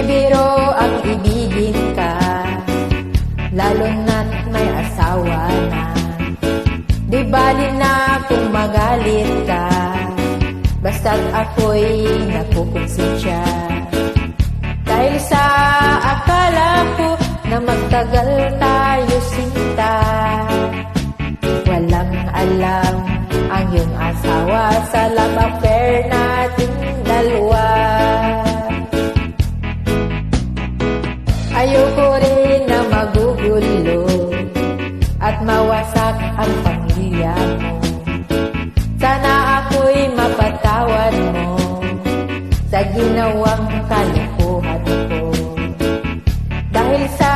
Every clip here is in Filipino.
biro ang ibigin ka, lalo na't may asawa na. Di bali na kung magalit ka, basta't ako'y nakukonsensya. Dahil sa akala ko na magtagal tayo sinta, walang alam ang iyong asawa sa love affair nating dalawa. Ayoko rin na magugulo at mawasak ang pamilya mo. Sana ako'y mapatawad mo sa ginawang kalokohan ko. Dahil sa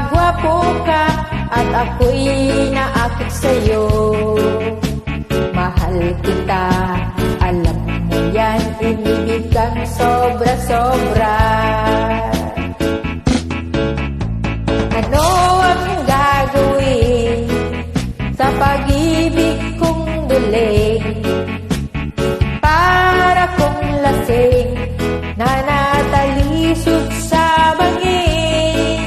gwapo ka at ako'y naakit sa'yo, mahal kita, alam mo yan, inibig kang sobra-sobra. Ano ang gagawin sa pag-ibig kong duling, para kong lasing na natalisod sa bangin?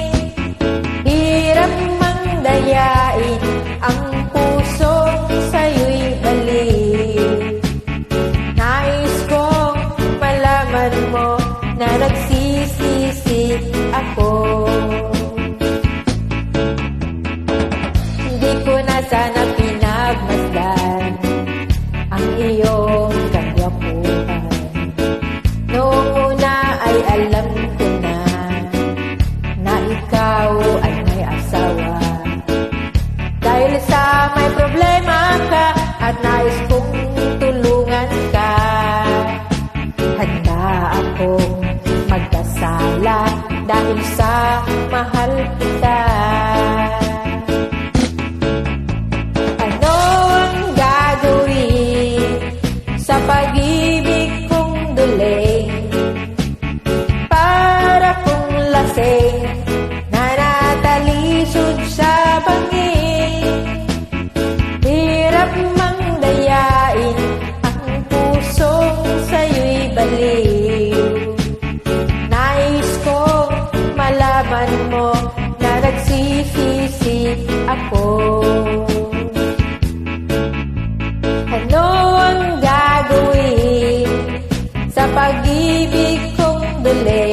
Hirap mang dayain ang pusong sa'yo'y balik. Nais kong malaman mo na nagsisisi ako. Hindi ko na sana pinagmasdan ang iyong kagwapuhan. Noong una ay alam ko na ikaw ay may asawa. Dahil sa may problema ka at nais kong tulungan ka, handa akong magkasala dahil sa mahal kita. Ano ang gagawin sa pag-ibig kong duling, para kong lasing na natalisod sa bangin? Hirap mang dayain ang pusong sa'yo'y baliw. Nais kong malaman mo na nagsisisi ako. Ano ang gagawin sa pag-ibig kong duling,